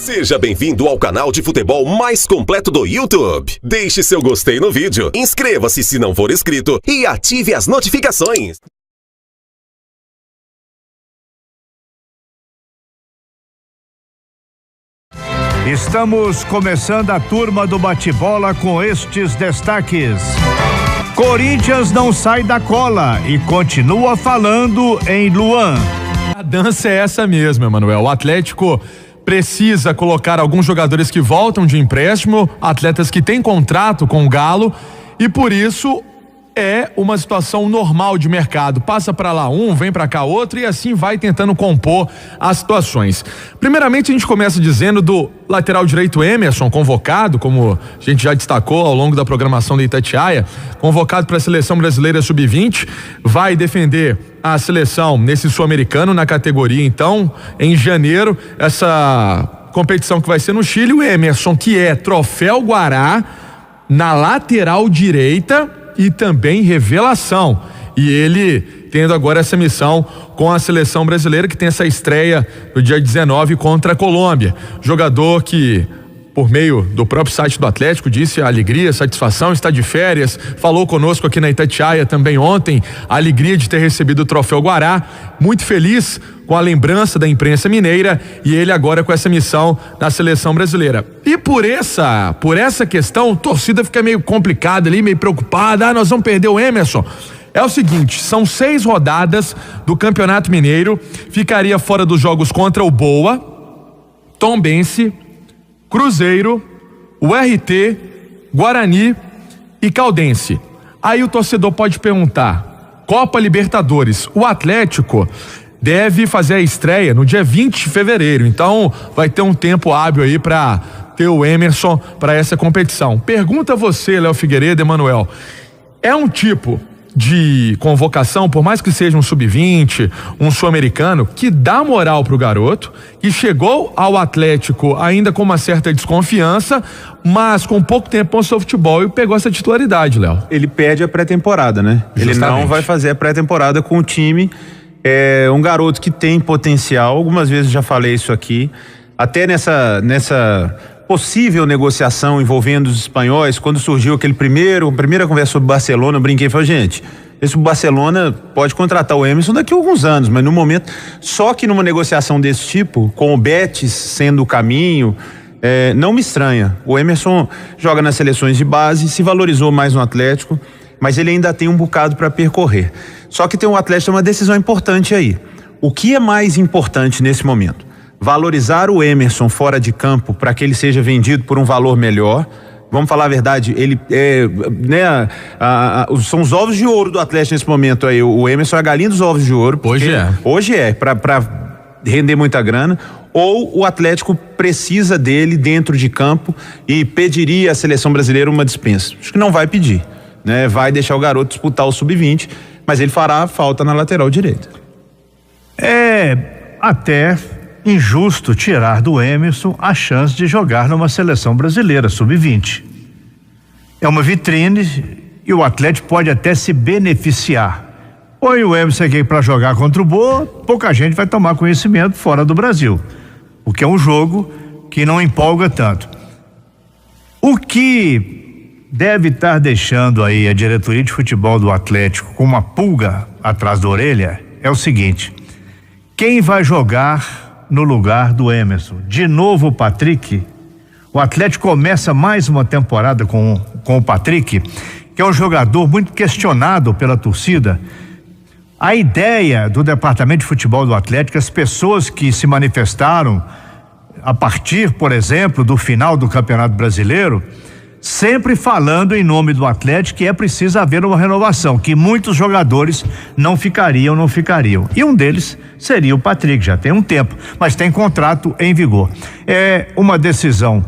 Seja bem-vindo ao canal de futebol mais completo do YouTube. Deixe seu gostei no vídeo, inscreva-se se não for inscrito e ative as notificações. Estamos começando a turma do bate-bola com estes destaques. Corinthians não sai da cola e continua falando em Luan. A dança é essa mesmo, Emanuel. O Atlético precisa colocar alguns jogadores que voltam de empréstimo, atletas que têm contrato com o Galo, e por isso é uma situação normal de mercado. Passa para lá um, vem para cá outro e assim vai tentando compor as situações. Primeiramente, a gente começa dizendo do lateral direito Emerson, convocado, como a gente já destacou ao longo da programação da Itatiaia, convocado para a seleção brasileira sub-20, vai defender a seleção nesse sul-americano na categoria, então, em janeiro, essa competição que vai ser no Chile. O Emerson, que é troféu Guará na lateral direita e também revelação, e ele tendo agora essa missão com a seleção brasileira, que tem essa estreia no dia 19 contra a Colômbia. Jogador que, por meio do próprio site do Atlético, disse a alegria, satisfação, está de férias, falou conosco aqui na Itatiaia também ontem, a alegria de ter recebido o troféu Guará, muito feliz com a lembrança da imprensa mineira, e ele agora com essa missão na seleção brasileira. E por essa questão, a torcida fica meio complicada ali, meio preocupada, nós vamos perder o Emerson. É o seguinte, são 6 rodadas do Campeonato Mineiro, ficaria fora dos jogos contra o Boa, Tombense, Cruzeiro, o RT, Guarani e Caldense. Aí o torcedor pode perguntar, Copa Libertadores, o Atlético deve fazer a estreia no dia 20 de fevereiro, então vai ter um tempo hábil aí para ter o Emerson para essa competição. Pergunta você, Léo Figueiredo, Emanuel, é um tipo de convocação, por mais que seja um sub-20, um sul-americano, que dá moral pro garoto, que chegou ao Atlético ainda com uma certa desconfiança, mas com pouco tempo no seu futebol e pegou essa titularidade, Léo. Ele perde a pré-temporada, né? Justamente. Ele não vai fazer a pré-temporada com o time. É um garoto que tem potencial, algumas vezes já falei isso aqui, até nessa possível negociação envolvendo os espanhóis, quando surgiu a primeira conversa sobre o Barcelona, eu brinquei e falei, gente, esse Barcelona pode contratar o Emerson daqui a alguns anos, mas no momento, só que numa negociação desse tipo, com o Betis sendo o caminho, não me estranha. O Emerson joga nas seleções de base, se valorizou mais no Atlético, mas ele ainda tem um bocado para percorrer. Só que tem um Atlético, uma decisão importante aí. O que é mais importante nesse momento? Valorizar o Emerson fora de campo para que ele seja vendido por um valor melhor. Vamos falar a verdade, ele são os ovos de ouro do Atlético nesse momento aí. O Emerson é a galinha dos ovos de ouro. Hoje é, para render muita grana. Ou o Atlético precisa dele dentro de campo e pediria à seleção brasileira uma dispensa. Acho que não vai pedir, né? Vai deixar o garoto disputar o sub-20, mas ele fará falta na lateral direita. É até injusto tirar do Emerson a chance de jogar numa seleção brasileira sub-20. É uma vitrine e o Atlético pode até se beneficiar. Põe o Emerson aqui para jogar contra o Boa, pouca gente vai tomar conhecimento fora do Brasil, porque é um jogo que não empolga tanto. O que deve estar deixando aí a diretoria de futebol do Atlético com uma pulga atrás da orelha é o seguinte: quem vai jogar no lugar do Emerson? De novo o Patrick? O Atlético começa mais uma temporada com o Patrick, que é um jogador muito questionado pela torcida. A ideia do departamento de futebol do Atlético, as pessoas que se manifestaram a partir, por exemplo, do final do Campeonato Brasileiro, sempre falando em nome do Atlético que é preciso haver uma renovação, que muitos jogadores não ficariam. E um deles seria o Patrick, já tem um tempo, mas tem contrato em vigor. É uma decisão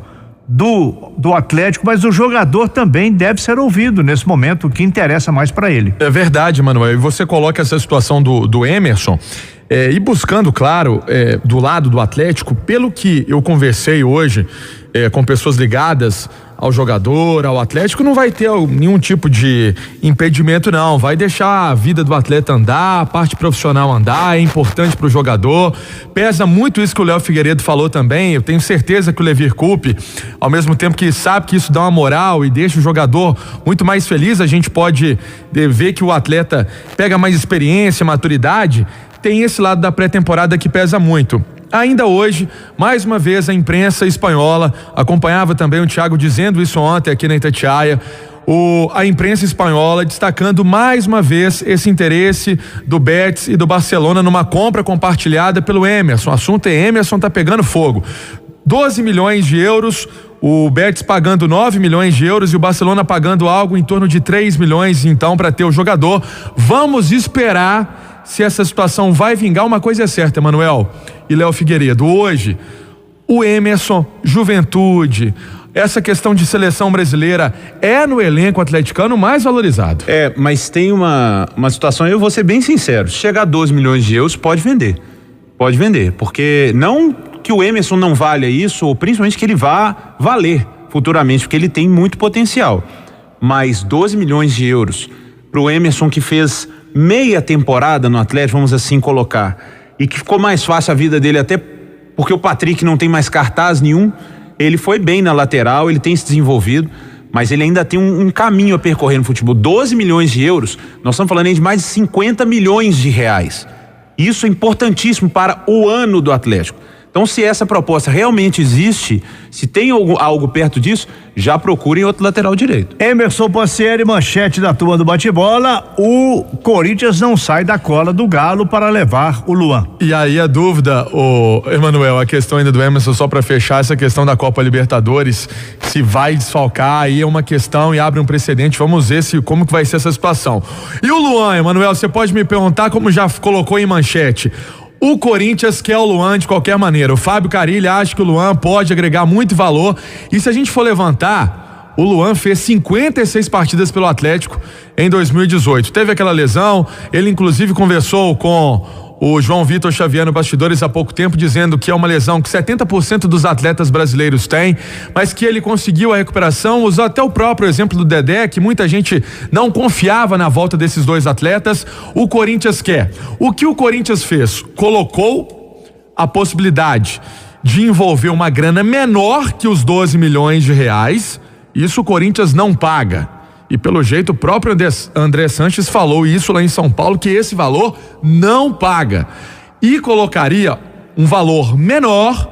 do Atlético, mas o jogador também deve ser ouvido nesse momento, o que interessa mais para ele. É verdade, Manuel, e você coloca essa situação do Emerson, E buscando, claro, do lado do Atlético, pelo que eu conversei hoje com pessoas ligadas ao jogador, ao Atlético, não vai ter nenhum tipo de impedimento, não. Vai deixar a vida do atleta andar, a parte profissional andar, é importante pro jogador. Pesa muito isso que o Léo Figueiredo falou também. Eu tenho certeza que o Levir Coupe, ao mesmo tempo que sabe que isso dá uma moral e deixa o jogador muito mais feliz, a gente pode ver que o atleta pega mais experiência, maturidade. Tem esse lado da pré-temporada que pesa muito. Ainda hoje, mais uma vez, a imprensa espanhola, acompanhava também o Thiago dizendo isso ontem aqui na Itatiaia, a imprensa espanhola destacando mais uma vez esse interesse do Betis e do Barcelona numa compra compartilhada pelo Emerson. O assunto é Emerson tá pegando fogo. 12 milhões de euros, o Betis pagando 9 milhões de euros e o Barcelona pagando algo em torno de 3 milhões, então, para ter o jogador. Vamos esperar se essa situação vai vingar. Uma coisa é certa, Manuel e Léo Figueiredo, hoje o Emerson, Juventude, essa questão de seleção brasileira é no elenco atleticano mais valorizado. Mas tem uma situação, eu vou ser bem sincero, se chegar a 12 milhões de euros, pode vender, porque não que o Emerson não valha isso, ou principalmente que ele vá valer futuramente, porque ele tem muito potencial, mas 12 milhões de euros pro Emerson, que fez meia temporada no Atlético, vamos assim colocar, e que ficou mais fácil a vida dele, até porque o Patrick não tem mais cartaz nenhum. Ele foi bem na lateral, ele tem se desenvolvido, mas ele ainda tem um caminho a percorrer no futebol. 12 milhões de euros, nós estamos falando aí de mais de 50 milhões de reais. Isso é importantíssimo para o ano do Atlético. Então, se essa proposta realmente existe, se tem algo perto disso, já procurem outro lateral direito. Emerson Pancieri, manchete da turma do bate-bola: o Corinthians não sai da cola do Galo para levar o Luan. E aí a dúvida, Emanuel, a questão ainda do Emerson, só para fechar essa questão da Copa Libertadores, se vai desfalcar, aí é uma questão e abre um precedente. Vamos ver como que vai ser essa situação. E o Luan, Emanuel, você pode me perguntar, como já colocou em manchete, o Corinthians quer o Luan de qualquer maneira. O Fábio Carilli acha que o Luan pode agregar muito valor. E se a gente for levantar, o Luan fez 56 partidas pelo Atlético em 2018. Teve aquela lesão, ele inclusive conversou com o João Vitor Xavier no bastidores há pouco tempo, dizendo que é uma lesão que 70% dos atletas brasileiros têm, mas que ele conseguiu a recuperação. Usou até o próprio exemplo do Dedé, que muita gente não confiava na volta desses dois atletas. O Corinthians quer. O que o Corinthians fez? Colocou a possibilidade de envolver uma grana menor que os 12 milhões de reais. Isso o Corinthians não paga. E pelo jeito o próprio André Sanches falou isso lá em São Paulo, que esse valor não paga. E colocaria um valor menor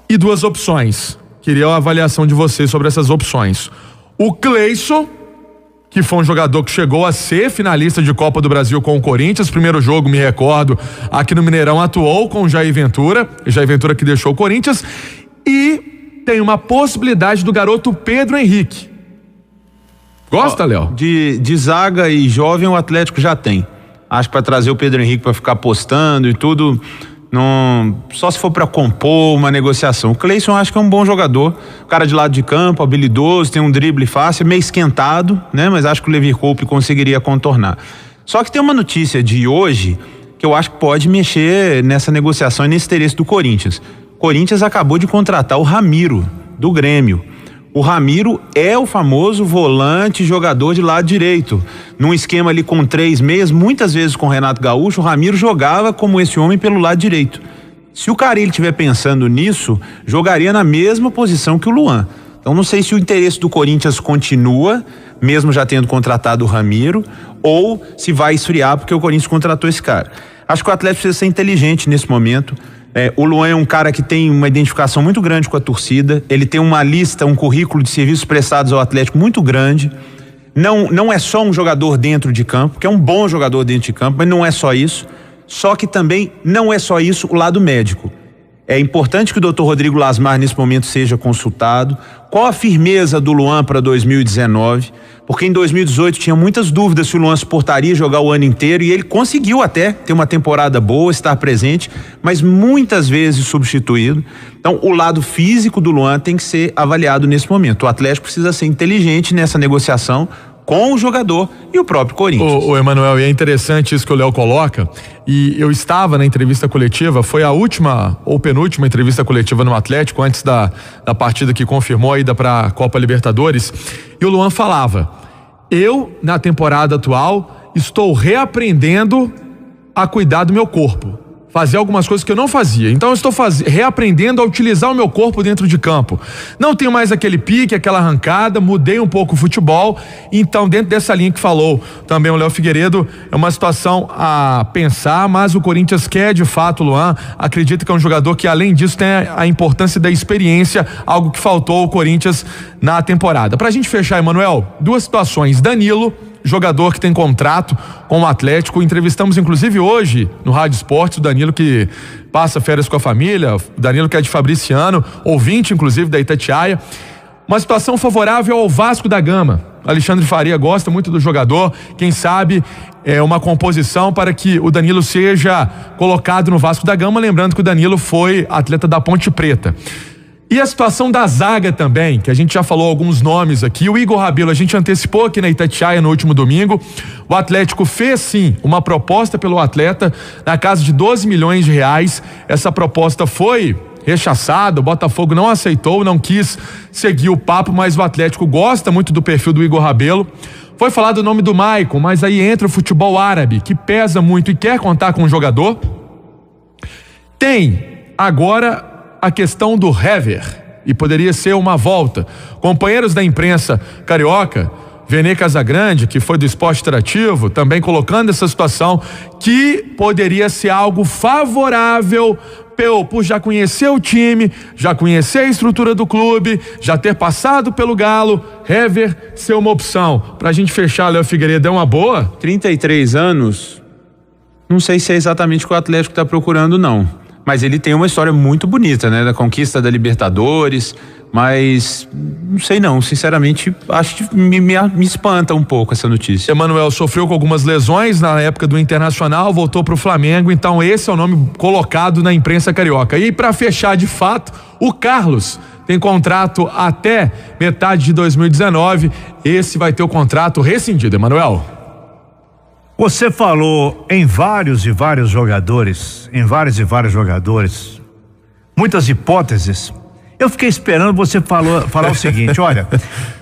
e duas opções. Queria a avaliação de vocês sobre essas opções. O Cleison, que foi um jogador que chegou a ser finalista de Copa do Brasil com o Corinthians. Primeiro jogo, me recordo, aqui no Mineirão atuou com o Jair Ventura que deixou o Corinthians. E tem uma possibilidade do garoto Pedro Henrique. Gosta, Léo? De zaga e jovem o Atlético já tem. Acho que para trazer o Pedro Henrique para ficar apostando e tudo, não, só se for para compor uma negociação. O Cleison acho que é um bom jogador, cara de lado de campo, habilidoso, tem um drible fácil, meio esquentado, né? Mas acho que o Levir Coupe conseguiria contornar. Só que tem uma notícia de hoje que eu acho que pode mexer nessa negociação e nesse interesse do Corinthians. O Corinthians acabou de contratar o Ramiro, do Grêmio. O Ramiro é o famoso volante jogador de lado direito. Num esquema ali com 3 meias, muitas vezes com o Renato Gaúcho, o Ramiro jogava como esse homem pelo lado direito. Se o Carille estiver pensando nisso, jogaria na mesma posição que o Luan. Então não sei se o interesse do Corinthians continua, mesmo já tendo contratado o Ramiro, ou se vai esfriar porque o Corinthians contratou esse cara. Acho que o Atlético precisa ser inteligente nesse momento. O Luan é um cara que tem uma identificação muito grande com a torcida, ele tem uma lista, um currículo de serviços prestados ao Atlético muito grande. Não é só um jogador dentro de campo, que é um bom jogador dentro de campo, mas não é só isso. Só que também não é só isso o lado médico. É importante que o Dr. Rodrigo Lasmar nesse momento seja consultado. Qual a firmeza do Luan para 2019? Porque em 2018 tinha muitas dúvidas se o Luan suportaria jogar o ano inteiro, e ele conseguiu até ter uma temporada boa, estar presente, mas muitas vezes substituído. Então o lado físico do Luan tem que ser avaliado nesse momento. O Atlético precisa ser inteligente nessa negociação. com o jogador e o próprio Corinthians. O Emanuel, e é interessante isso que o Léo coloca, e eu estava na entrevista coletiva, foi a última ou penúltima entrevista coletiva no Atlético, antes da partida que confirmou a ida para a Copa Libertadores, e o Luan falava: eu, na temporada atual, estou reaprendendo a cuidar do meu corpo, fazer algumas coisas que eu não fazia. Então eu estou reaprendendo a utilizar o meu corpo dentro de campo. Não tenho mais aquele pique, aquela arrancada, mudei um pouco o futebol. Então, dentro dessa linha que falou também o Léo Figueiredo, é uma situação a pensar, mas o Corinthians quer de fato o Luan, acredita que é um jogador que, além disso, tem a importância da experiência, algo que faltou ao Corinthians na temporada. Pra gente fechar, Emanuel, duas situações: Danilo, jogador que tem contrato com o Atlético, entrevistamos inclusive hoje no Rádio Esportes o Danilo, que passa férias com a família, o Danilo que é de Fabriciano, ouvinte inclusive da Itatiaia. Uma situação favorável ao Vasco da Gama. Alexandre Faria gosta muito do jogador, quem sabe é uma composição para que o Danilo seja colocado no Vasco da Gama, lembrando que o Danilo foi atleta da Ponte Preta. E a situação da zaga também, que a gente já falou alguns nomes aqui. O Igor Rabelo, a gente antecipou aqui na Itatiaia no último domingo. O Atlético fez sim uma proposta pelo atleta na casa de 12 milhões de reais. Essa proposta foi rechaçada, o Botafogo não aceitou, não quis seguir o papo, mas o Atlético gosta muito do perfil do Igor Rabelo. Foi falado o nome do Maicon, mas aí entra o futebol árabe, que pesa muito e quer contar com o jogador. Tem agora a questão do Hever, e poderia ser uma volta. Companheiros da imprensa carioca, Vene Casagrande, que foi do Esporte Interativo, também colocando essa situação que poderia ser algo favorável por já conhecer o time, já conhecer a estrutura do clube, já ter passado pelo Galo, Hever ser uma opção. Pra gente fechar, Léo Figueiredo, é uma boa? 33 anos, não sei se é exatamente o que o Atlético está procurando, não. Mas ele tem uma história muito bonita, né? Da conquista da Libertadores, mas não sei não, sinceramente, acho que me espanta um pouco essa notícia. Emanuel sofreu com algumas lesões na época do Internacional, voltou pro Flamengo, então esse é o nome colocado na imprensa carioca. E para fechar de fato, o Carlos tem contrato até metade de 2019, esse vai ter o contrato rescindido, Emanuel. Você falou em vários jogadores, muitas hipóteses. Eu fiquei esperando você falar o seguinte: olha,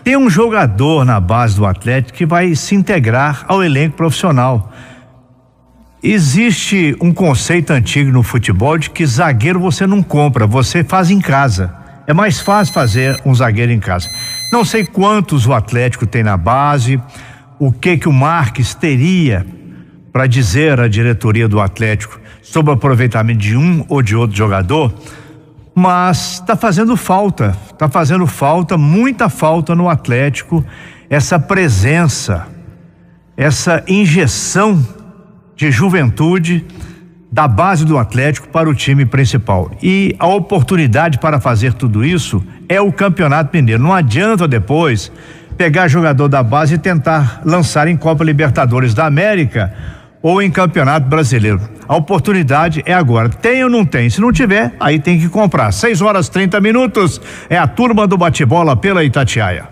tem um jogador na base do Atlético que vai se integrar ao elenco profissional. Existe um conceito antigo no futebol de que zagueiro você não compra, você faz em casa. É mais fácil fazer um zagueiro em casa. Não sei quantos o Atlético tem na base, o que o Marques teria para dizer à diretoria do Atlético sobre o aproveitamento de um ou de outro jogador, mas está fazendo falta, muita falta no Atlético, essa presença, essa injeção de juventude da base do Atlético para o time principal. E a oportunidade para fazer tudo isso é o Campeonato Mineiro. Não adianta depois pegar jogador da base e tentar lançar em Copa Libertadores da América ou em Campeonato Brasileiro. A oportunidade é agora. Tem ou não tem? Se não tiver, aí tem que comprar. 6h30, é a turma do bate-bola pela Itatiaia.